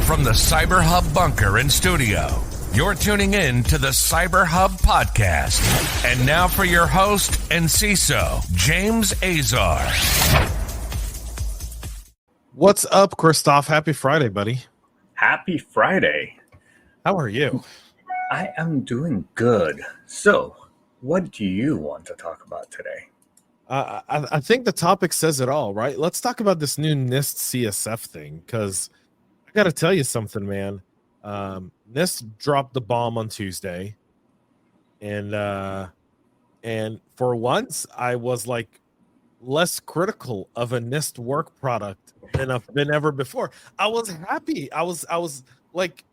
From the Cyber Hub bunker in studio, you're tuning in to the Cyber Hub podcast. And now for your host and CISO, James Azar. What's up, Christoph? Happy Friday, buddy. Happy Friday. How are you? I am doing good. So, what do you want to talk about today? I think the topic says it all, right? Let's talk about this new NIST CSF thing, because I got to tell you something, man. NIST dropped the bomb on Tuesday, and for once, I was like less critical of a NIST work product than I've been ever before. I was happy. I was like,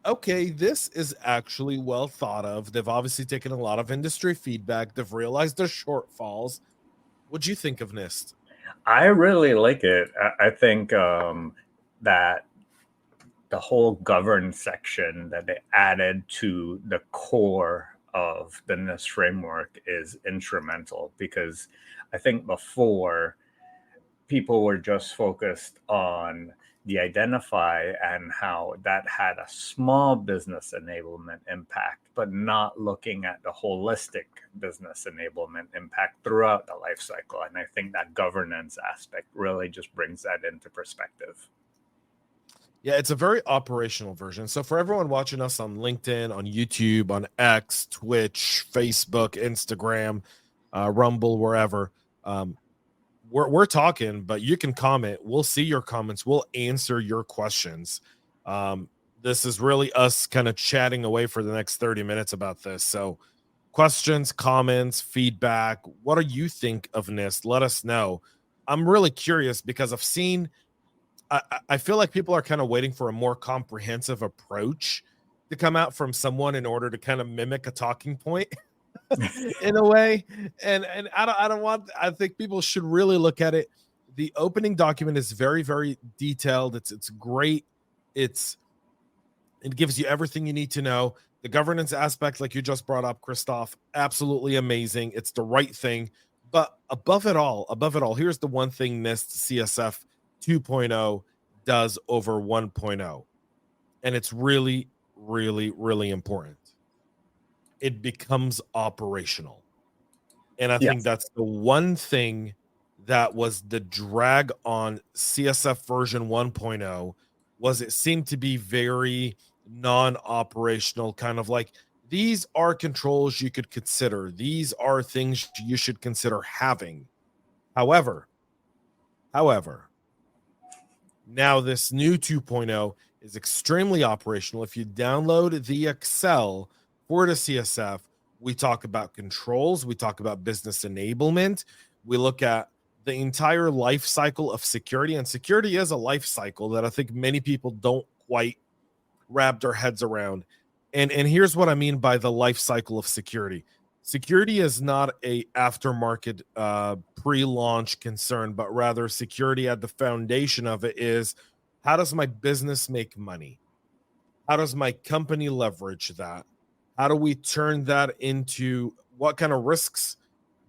okay, this is actually well thought of. They've obviously taken a lot of industry feedback. They've realized their shortfalls. What'd you think of NIST? I really like it. I think that the whole govern section that they added to the core of the NIST framework is instrumental, because I think before people were just focused on the identify and how that had a small business enablement impact, but not looking at the holistic business enablement impact throughout the life cycle. And I think that governance aspect really just brings that into perspective. Yeah, it's a very operational version. So for everyone watching us on LinkedIn, on YouTube, on X, Twitch, Facebook, Instagram, Rumble, wherever, we're talking, but you can comment. We'll see your comments. We'll answer your questions. This is really us kind of chatting away for the next 30 minutes about this. So questions, comments, feedback. What do you think of NIST? Let us know. I'm really curious because I've seen, I feel like people are kind of waiting for a more comprehensive approach to come out from someone in order to kind of mimic a talking point. In a way, and I think people should really look at it. The opening document is very, very detailed. It's great. It gives you everything you need to know. The governance aspect, like you just brought up, Christoph, absolutely amazing. It's the right thing. But above it all, here's the one thing NIST CSF 2.0 does over 1.0, and it's really, really, really important. It becomes operational. And I think that's the one thing that was the drag on CSF version 1.0, was it seemed to be very non-operational, kind of like, these are controls you could consider. These are things you should consider having. However, now this new 2.0 is extremely operational. If you download the Excel for the CSF, we talk about controls, we talk about business enablement, we look at the entire life cycle of security, and security is a life cycle that I think many people don't quite wrap their heads around. And here's what I mean by the life cycle of security. Security is not a aftermarket pre-launch concern, but rather security at the foundation of it is, how does my business make money? How does my company leverage that? How do we turn that into, what kind of risks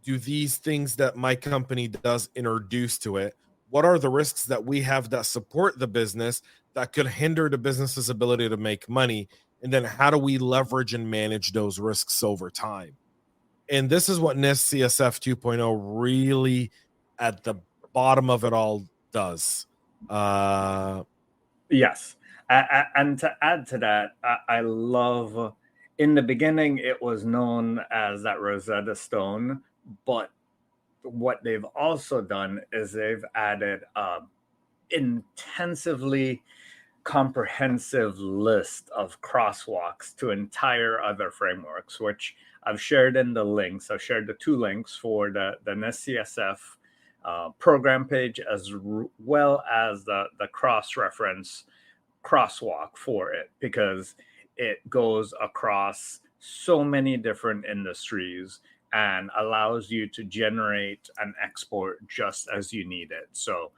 do these things that my company does introduce to it? What are the risks that we have that support the business that could hinder the business's ability to make money? And then how do we leverage and manage those risks over time? And this is what NIST CSF 2.0 really at the bottom of it all does. Yes. And to add to that, I love, in the beginning, it was known as that Rosetta Stone, but what they've also done is they've added intensively comprehensive list of crosswalks to entire other frameworks, which I've shared in the links. I've shared the two links for the NIST CSF program page, as well as the cross-reference crosswalk for it, because it goes across so many different industries and allows you to generate and export just as you need it. So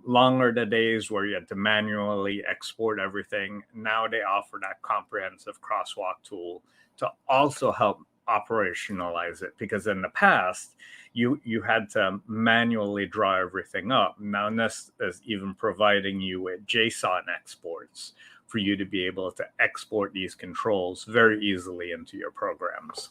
longer the days where you had to manually export everything. Now they offer that comprehensive crosswalk tool to also help operationalize it, because in the past you had to manually draw everything up. Now NIST is even providing you with JSON exports for you to be able to export these controls very easily into your programs.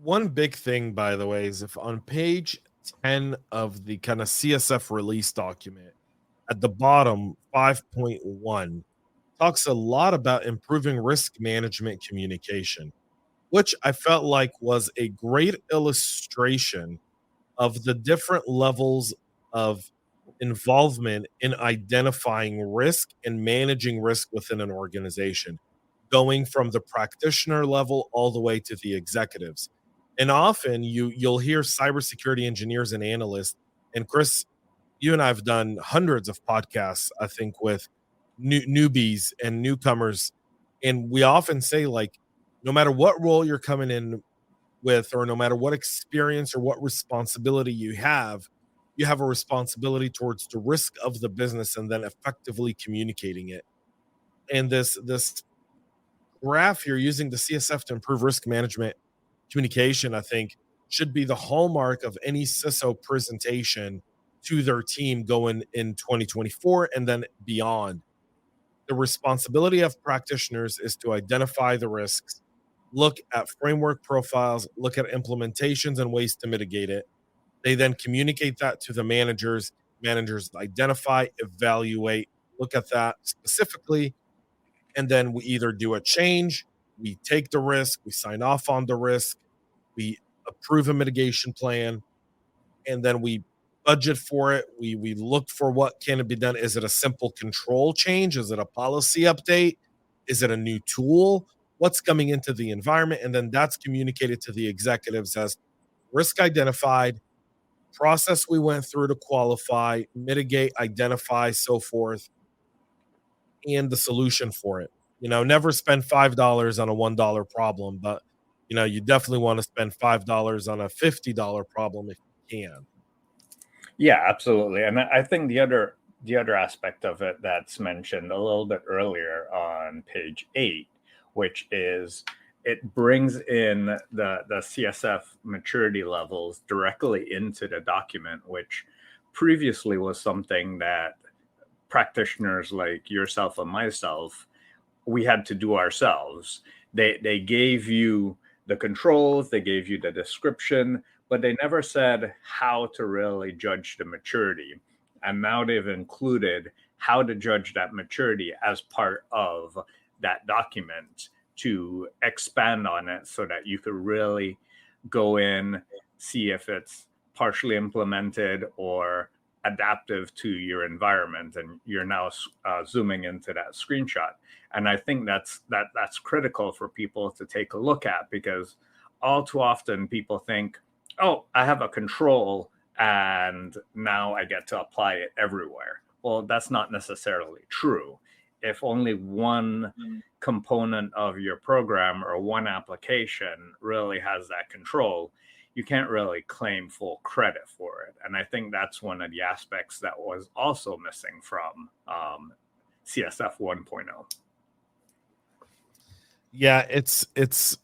One big thing, by the way, is if on page 10 of the kind of CSF release document, at the bottom, 5.1 talks a lot about improving risk management communication, which I felt like was a great illustration of the different levels of involvement in identifying risk and managing risk within an organization, going from the practitioner level all the way to the executives. And often you'll hear cybersecurity engineers and analysts, and Chris, you and I have done hundreds of podcasts, I think, with newbies and newcomers. And we often say, like, no matter what role you're coming in with, or no matter what experience or what responsibility you have a responsibility towards the risk of the business and then effectively communicating it. And this graph here, using the CSF to improve risk management communication, I think should be the hallmark of any CISO presentation to their team going in 2024 and then beyond. The responsibility of practitioners is to identify the risks, look at framework profiles, look at implementations and ways to mitigate it. They then communicate that to the managers. Managers identify, evaluate, look at that specifically, and then we either do a change, we take the risk, we sign off on the risk, we approve a mitigation plan, and then we budget for it. We look for what can be done. Is it a simple control change? Is it a policy update? Is it a new tool? What's coming into the environment? And then that's communicated to the executives as risk identified, process we went through to qualify, mitigate, identify, so forth, and the solution for it. Never spend $5 on a $1 problem, but you definitely want to spend $5 on a $50 problem if you can. Yeah, absolutely. And I think the other aspect of it that's mentioned a little bit earlier on page 8, which is it brings in the CSF maturity levels directly into the document, which previously was something that practitioners like yourself and myself, we had to do ourselves. They gave you the controls, they gave you the description, but they never said how to really judge the maturity. And now they've included how to judge that maturity as part of that document to expand on it so that you could really go in, see if it's partially implemented or adaptive to your environment. And you're now zooming into that screenshot. And I think that's critical for people to take a look at, because all too often people think, oh, I have a control and now I get to apply it everywhere. Well, that's not necessarily true. If only one component of your program or one application really has that control, you can't really claim full credit for it. And I think that's one of the aspects that was also missing from CSF 1.0. Yeah, it's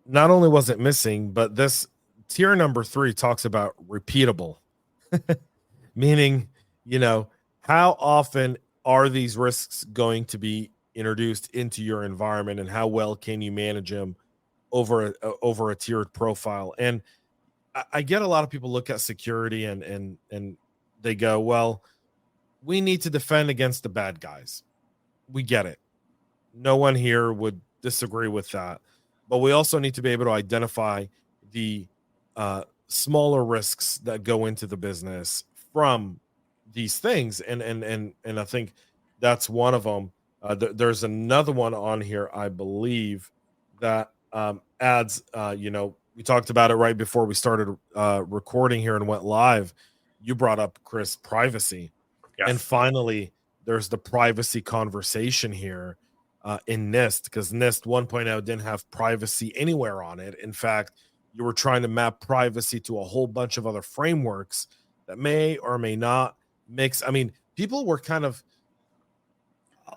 not only was it missing, but this tier number 3 talks about repeatable, meaning, how often are these risks going to be introduced into your environment, and how well can you manage them over a tiered profile? And I get a lot of people look at security and they go, well, we need to defend against the bad guys. We get it. No one here would disagree with that. But we also need to be able to identify the smaller risks that go into the business from these things. And I think that's one of them. There's another one on here, I believe, that adds, we talked about it right before we started recording here and went live. You brought up, Chris, privacy. Yes. And finally, there's the privacy conversation here in NIST, because NIST 1.0 didn't have privacy anywhere on it. In fact, you were trying to map privacy to a whole bunch of other frameworks that may or may not mix. I mean, people were kind of,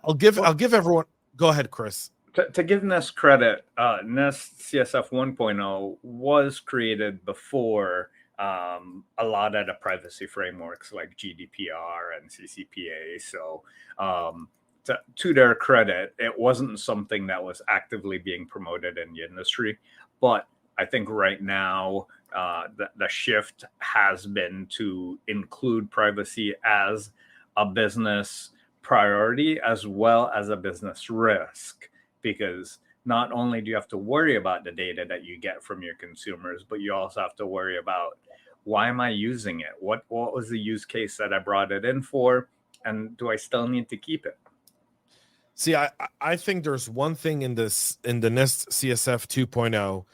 I'll give everyone, go ahead, Chris. to give NIST credit, NIST CSF 1.0 was created before a lot of the privacy frameworks like GDPR and CCPA. So to their credit, it wasn't something that was actively being promoted in the industry. But I think right now, the shift has been to include privacy as a business priority as well as a business risk, because not only do you have to worry about the data that you get from your consumers, but you also have to worry about, why am I using it? What was the use case that I brought it in for? And do I still need to keep it? See, I think there's one thing in the NIST CSF 2.0,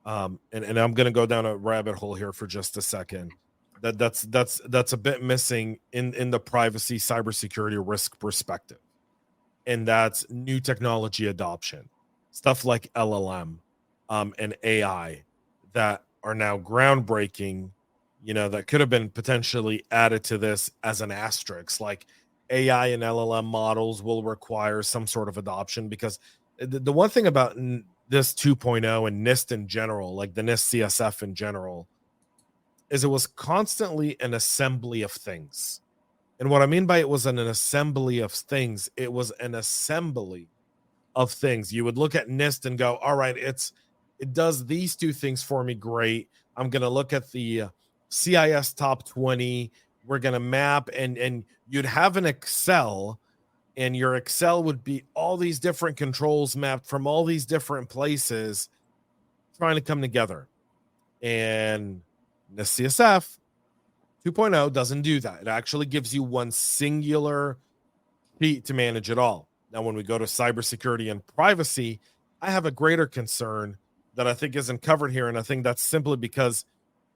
and I'm going to go down a rabbit hole here for just a second. That's a bit missing in the privacy cybersecurity risk perspective, and that's new technology adoption, stuff like LLM, and AI that are now groundbreaking. That could have been potentially added to this as an asterisk, like AI and LLM models will require some sort of adoption, because the one thing about this 2.0 and NIST in general, like the NIST CSF in general, is it was constantly an assembly of things. And what I mean by it was an assembly of things, it was an assembly of things. You would look at NIST and go, all right, it does these two things for me. Great. I'm going to look at the CIS top 20. We're going to map, and you'd have an Excel, and your Excel would be all these different controls mapped from all these different places trying to come together. And the CSF 2.0 doesn't do that. It actually gives you one singular sheet to manage it all. Now, when we go to cybersecurity and privacy, I have a greater concern that I think isn't covered here. And I think that's simply because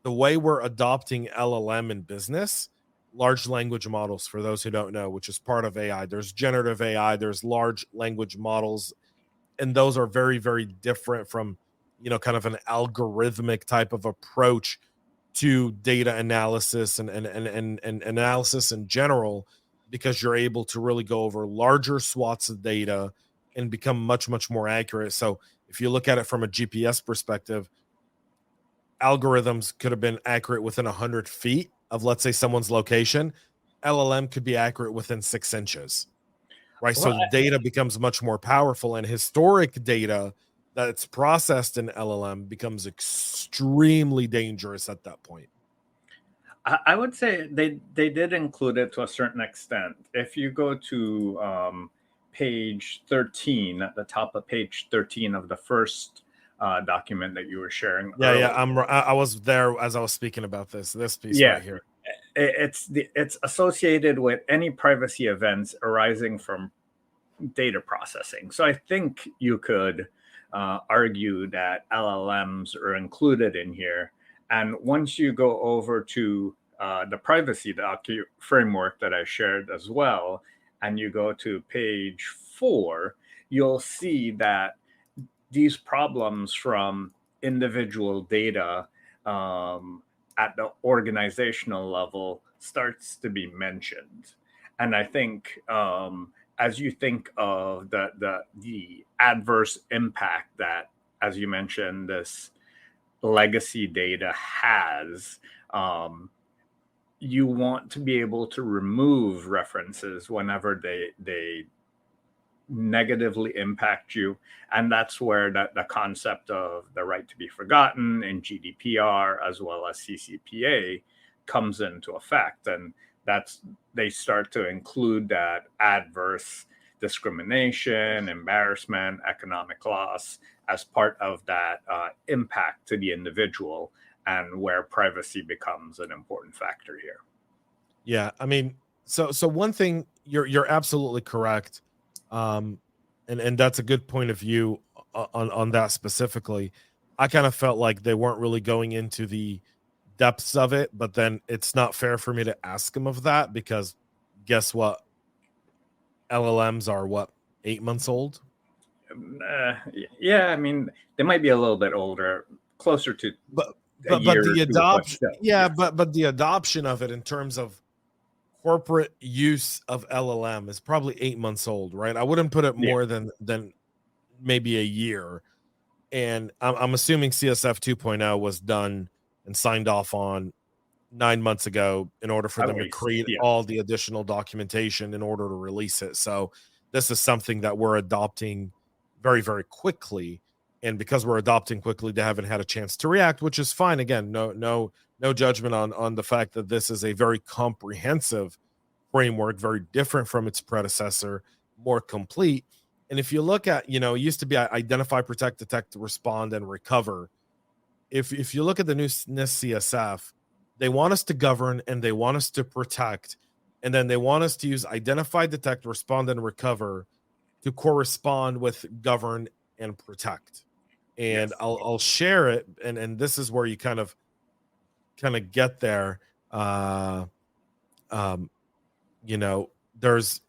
the way we're adopting LLM in business, large language models, for those who don't know, which is part of AI, there's generative AI, there's large language models, and those are very, very different from, kind of an algorithmic type of approach to data analysis and analysis in general, because you're able to really go over larger swaths of data and become much, much more accurate. So if you look at it from a GPS perspective, algorithms could have been accurate within 100 feet of, let's say, someone's location. LLM could be accurate within 6 inches, right? So the data becomes much more powerful, and historic data that's processed in LLM becomes extremely dangerous at that point. I would say they did include it to a certain extent. If you go to page 13, at the top of page 13 of the first document that you were sharing. Yeah, I was there as I was speaking about this piece right here. It's associated with any privacy events arising from data processing. So I think you could argue that LLMs are included in here. And once you go over to the privacy framework that I shared as well, and you go to page 4, you'll see that these problems from individual data at the organizational level starts to be mentioned. And I think as you think of the adverse impact that, as you mentioned, this legacy data has, you want to be able to remove references whenever they negatively impact you. And that's where the concept of the right to be forgotten in GDPR as well as CCPA comes into effect. And they start to include that adverse discrimination, embarrassment, economic loss as part of that impact to the individual, and where privacy becomes an important factor here. Yeah, I mean, so one thing, you're absolutely correct, and that's a good point of view on that specifically. I kind of felt like they weren't really going into the depths of it, but then it's not fair for me to ask them of that, because guess what? LLMs are 8 months old? Yeah, I mean, they might be a little bit older, closer to but the adoption, but the adoption of it in terms of corporate use of LLM is probably 8 months old, right? I wouldn't put it more than maybe a year. And I'm assuming CSF 2.0 was done and signed off on 9 months ago in order for them to create all the additional documentation in order to release it. So this is something that we're adopting very, very quickly. And because we're adopting quickly, they haven't had a chance to react, which is fine. Again, no judgment on the fact that this is a very comprehensive framework, very different from its predecessor, more complete. And if you look at, it used to be identify, protect, detect, respond, and recover. If you look at the new NIST CSF, they want us to govern and they want us to protect. And then they want us to use identify, detect, respond, and recover to correspond with govern and protect. And yes. I'll share it. And this is where you kind of get there. There's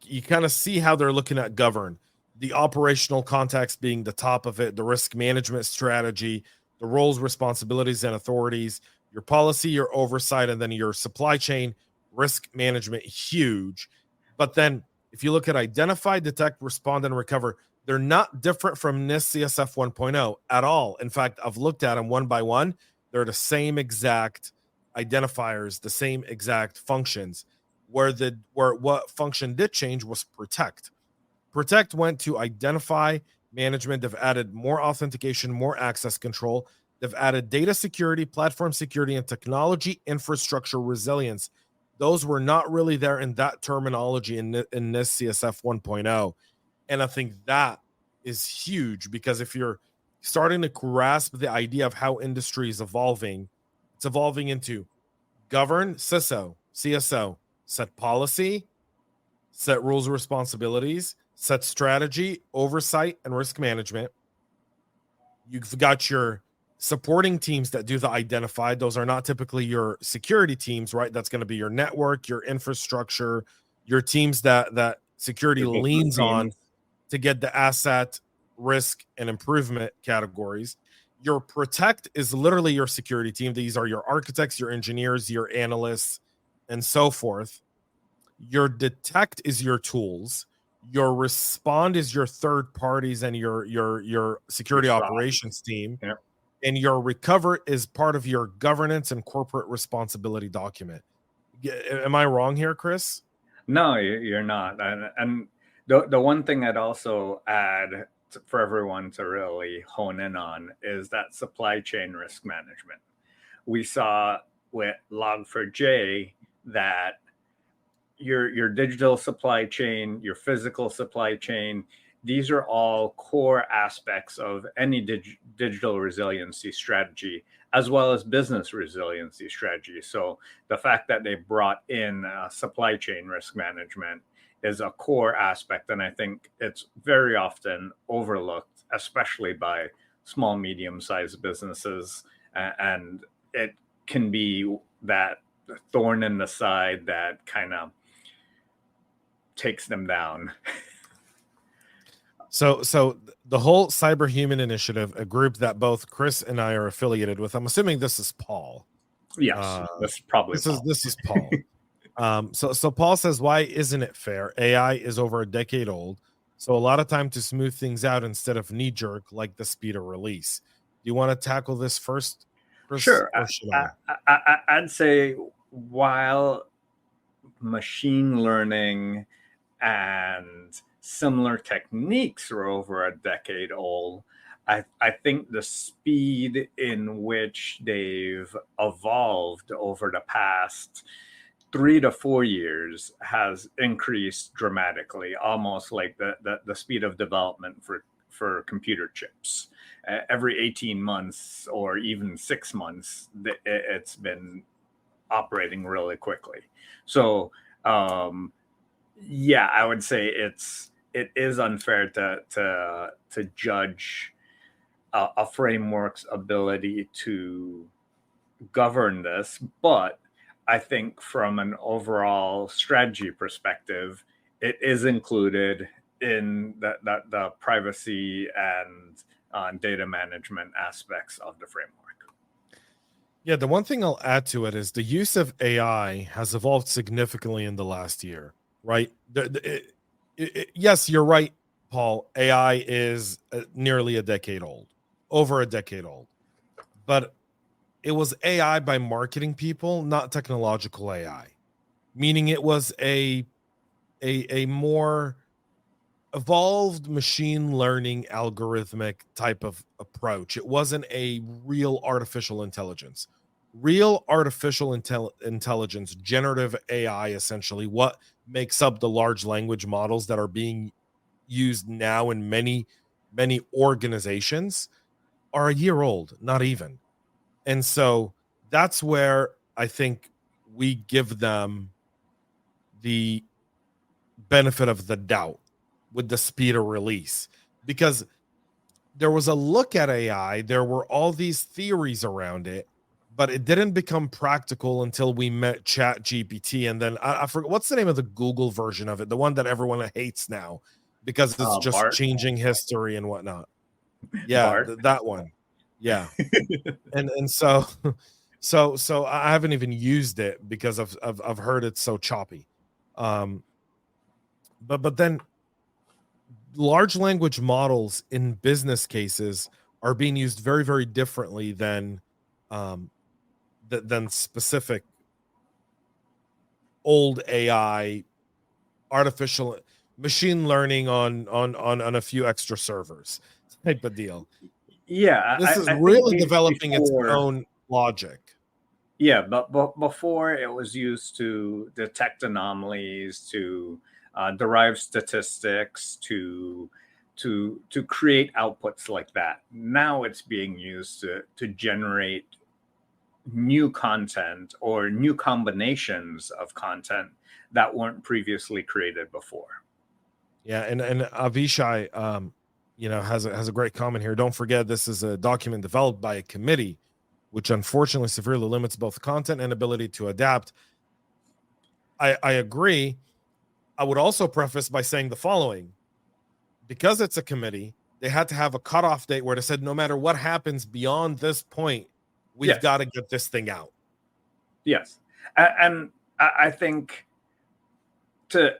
you kind of see how they're looking at govern, the operational context being the top of it, the risk management strategy, the roles, responsibilities, and authorities, your policy, your oversight, and then your supply chain risk management, huge. But then if you look at identify, detect, respond, and recover, they're not different from NIST CSF 1.0 at all. In fact, I've looked at them one by one. They're the same exact identifiers, the same exact functions. Where what function did change was protect. Protect went to identify management. They've added more authentication, more access control. They've added data security, platform security, and technology infrastructure resilience. Those were not really there in that terminology in this CSF 1.0. And I think that is huge, because if you're starting to grasp the idea of how industry is evolving, it's evolving into govern, CISO, CSO, set policy, set rules and responsibilities, set strategy, oversight, and risk management. You've got your supporting teams that do the identified. Those are not typically your security teams, right? That's going to be your network, your infrastructure, your teams that security leans on to get the asset, risk, and improvement categories. Your protect is literally your security team. These are your architects, your engineers, your analysts, and so forth. Your detect is your tools. Your respond is your third parties and your security operations team. Yeah. And your recover is part of your governance and corporate responsibility document. Am I wrong here, Chris? No, you're not. And the one thing I'd also add for everyone to really hone in on is that supply chain risk management. We saw with Log4j that your digital supply chain, your physical supply chain, these are all core aspects of any digital resiliency strategy, as well as business resiliency strategy. So the fact that they brought in supply chain risk management is a core aspect. And I think it's very often overlooked, especially by small, medium-sized businesses. And it can be that thorn in the side that kind of takes them down. So the whole Cyberhuman Initiative, a group that both Chris and I are affiliated with. I'm assuming this is Paul. Yes, that's probably Paul. This is Paul. So Paul says, why isn't it fair? AI is over a decade old, so a lot of time to smooth things out instead of knee jerk like the speed of release. Do you want to tackle this first, Chris? Sure. I'd say while machine learning and similar techniques are over a decade old, I think the speed in which they've evolved over the past 3 to 4 years has increased dramatically, almost like the speed of development for computer chips. Every 18 months or even 6 months, it's been operating really quickly. So, yeah, I would say it is unfair to judge a framework's ability to govern this, but I think from an overall strategy perspective, it is included in the privacy and data management aspects of the framework. Yeah, the one thing I'll add to it is the use of AI has evolved significantly in the last year, right? Yes, you're right, Paul, AI is nearly a decade old, over a decade old, but it was AI by marketing people, not technological AI, meaning it was a more evolved machine learning algorithmic type of approach. It wasn't a real artificial intelligence. Real artificial intelligence, generative AI, essentially, what makes up the large language models that are being used now in many, many organizations, are a year old, not even. And so that's where I think we give them the benefit of the doubt with the speed of release, because there was a look at AI, there were all these theories around it, but it didn't become practical until we met Chat GPT. And then I forget what's the name of the Google version of it, the one that everyone hates now because it's just Bart. changing history and whatnot. Yeah, Bart. that one. Yeah. And so so I haven't even used it because I've heard it's so choppy. But then large language models in business cases are being used very, very differently than um, than specific old AI, artificial machine learning on a few extra servers type of deal. Yeah, This is I think really developing its before, own logic. yeah, but before it was used to detect anomalies, to derive statistics, to create outputs like that. Now it's being used to generate new content or new combinations of content that weren't previously created before. Yeah, and Avishai, has a great comment here. Don't forget, this is a document developed by a committee, which unfortunately severely limits both content and ability to adapt. I agree. I would also preface by saying the following: because it's a committee, they had to have a cutoff date where they said, no matter what happens beyond this point, we've Yes, got to get this thing out. yes, and I think to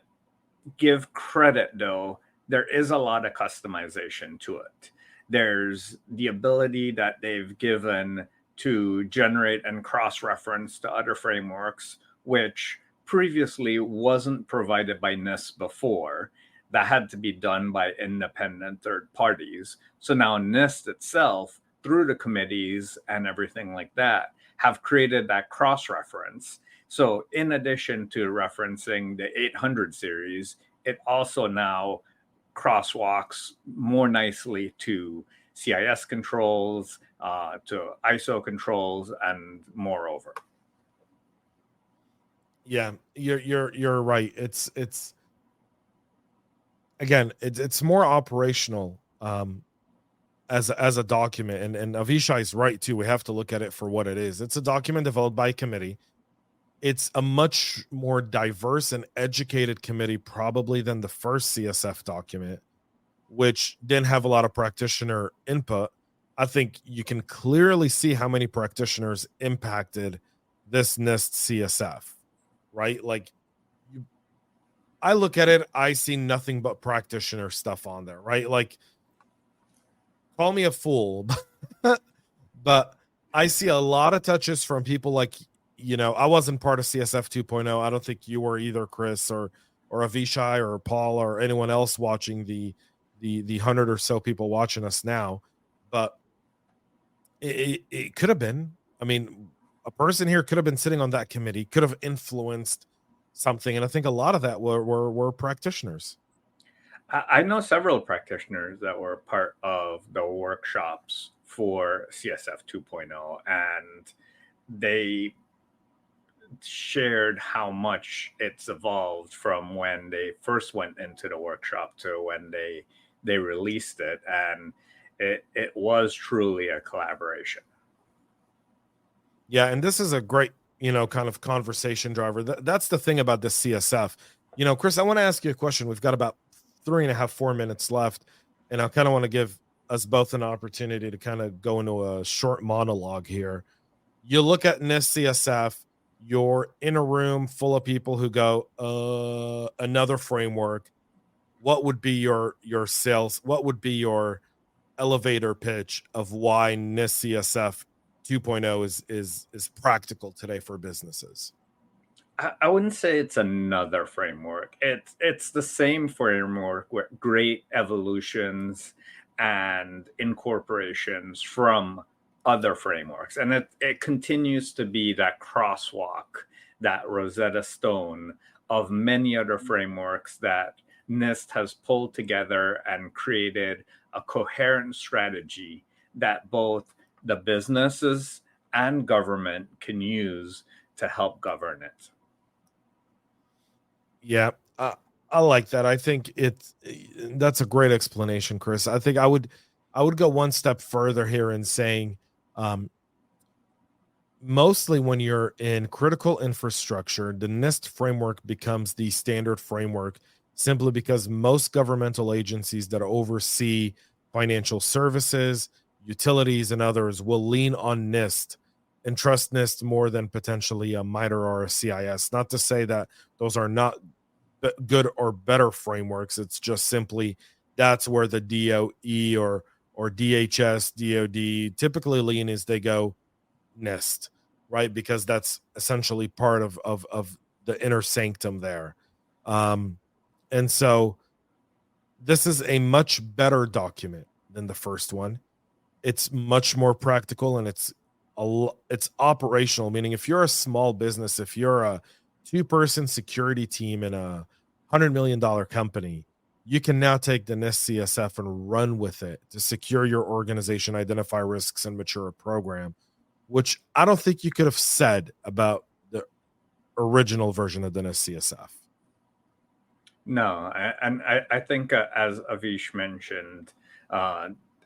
give credit though, there is a lot of customization to it. There's the ability that they've given to generate and cross-reference to other frameworks, which previously wasn't provided by NIST before. That had to be done by independent third parties. So now NIST itself, through the committees and everything like that, have created that cross-reference. So in addition to referencing the 800 series, it also now crosswalks more nicely to CIS controls, to ISO controls, and moreover. Yeah, you're right. It's again, it's more operational as a document, and Avishai's right too. We have to look at it for what it is. It's a document developed by a committee. It's a much more diverse and educated committee probably than the first CSF document, which didn't have a lot of practitioner input. I think you can clearly see how many practitioners impacted this NIST CSF, right? Like, I look at it, I see nothing but practitioner stuff on there, right? Like, call me a fool, but I see a lot of touches from people like, I wasn't part of CSF 2.0. I don't think you were either, Chris or Avishai or Paul or anyone else watching the 100 or so people watching us now. But it could have been. I mean, a person here could have been sitting on that committee, could have influenced something, and I think a lot of that were practitioners. I know several practitioners that were part of the workshops for CSF 2.0, and they shared how much it's evolved from when they first went into the workshop to when they released it, and it was truly a collaboration. Yeah, and this is a great, kind of conversation driver. That's the thing about this CSF. Chris, I want to ask you a question. We've got about 3.5, 4 minutes left, and I kind of want to give us both an opportunity to kind of go into a short monologue here. You look at NIST CSF, you're in a room full of people who go, another framework. what would be your sales? What would be your elevator pitch of why NIST CSF 2.0 is practical today for businesses? I wouldn't say it's another framework. It's the same framework with great evolutions and incorporations from other frameworks. And it continues to be that crosswalk, that Rosetta Stone of many other frameworks that NIST has pulled together and created a coherent strategy that both the businesses and government can use to help govern it. Yeah, I like that. I think that's a great explanation, Chris. I think I would go one step further here in saying, mostly when you're in critical infrastructure, the NIST framework becomes the standard framework simply because most governmental agencies that oversee financial services, utilities, and others will lean on NIST and trust NIST more than potentially a MITRE or a CIS. Not to say that those are not good or better frameworks. It's just simply that's where the DOE or DHS, DOD typically lean is they go NIST, right? Because that's essentially part of the inner sanctum there. And so this is a much better document than the first one. It's much more practical and it's operational, meaning if you're a small business, if you're a 2-person security team in a $100 million company, you can now take the NIST CSF and run with it to secure your organization, identify risks, and mature a program, which I don't think you could have said about the original version of the NIST CSF. No, and I think as Avish mentioned,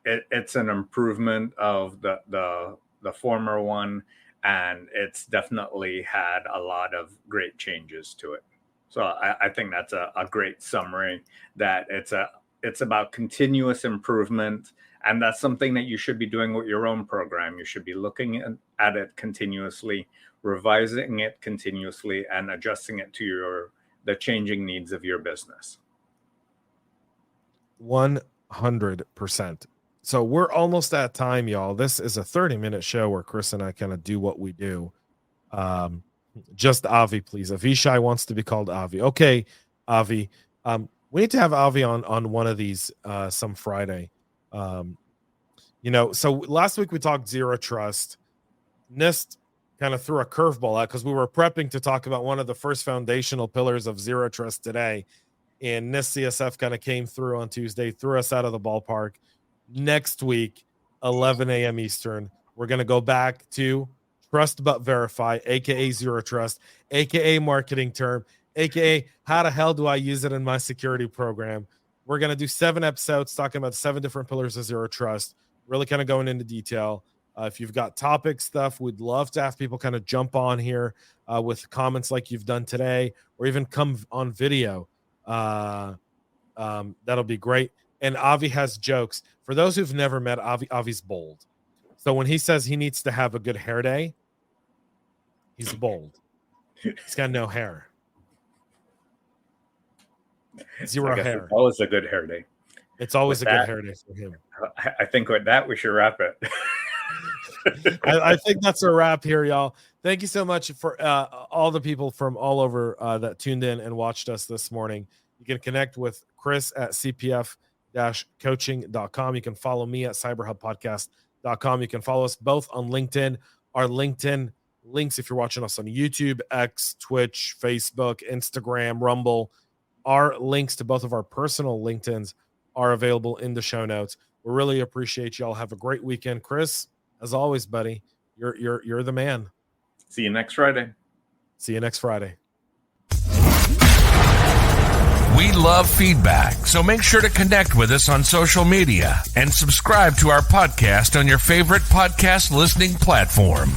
it's an improvement of the former one, and it's definitely had a lot of great changes to it. So I think that's a great summary, that it's about continuous improvement, and that's something that you should be doing with your own program. You should be looking at it continuously, revising it continuously, and adjusting it to the changing needs of your business. 100%. So we're almost at time, y'all. This is a 30-minute show where Chris and I kind of do what we do. Just Avi, please. Avishai wants to be called Avi. Okay, Avi. We need to have Avi on one of these some Friday. So last week we talked zero trust. NIST kind of threw a curveball out because we were prepping to talk about one of the first foundational pillars of zero trust today. And NIST CSF kind of came through on Tuesday, threw us out of the ballpark. Next week, 11 a.m. Eastern, we're going to go back to trust but verify, aka zero trust, aka marketing term, aka how the hell do I use it in my security program. We're going to do 7 episodes talking about 7 different pillars of zero trust, really kind of going into detail. If you've got topic stuff, we'd love to have people kind of jump on here with comments like you've done today, or even come on video. That'll be great. And Avi has jokes. For those who've never met Avi, Avi's bold. So when he says he needs to have a good hair day, he's bold. He's got no hair. Zero hair. It's always a good hair day. It's always a good hair day for him. I think with that, we should wrap it. I think that's a wrap here, y'all. Thank you so much for all the people from all over that tuned in and watched us this morning. You can connect with Chris at CPF-Coaching.com. You can follow me at CyberHubPodcast.com. You can follow us both on LinkedIn. Our LinkedIn links, if you're watching us on YouTube, X, Twitch, Facebook, Instagram, Rumble, our links to both of our personal LinkedIns are available in the show notes. We really appreciate y'all. Have a great weekend. Chris, as always, buddy, you're the man. See you next Friday. See you next Friday. We love feedback, so make sure to connect with us on social media and subscribe to our podcast on your favorite podcast listening platform.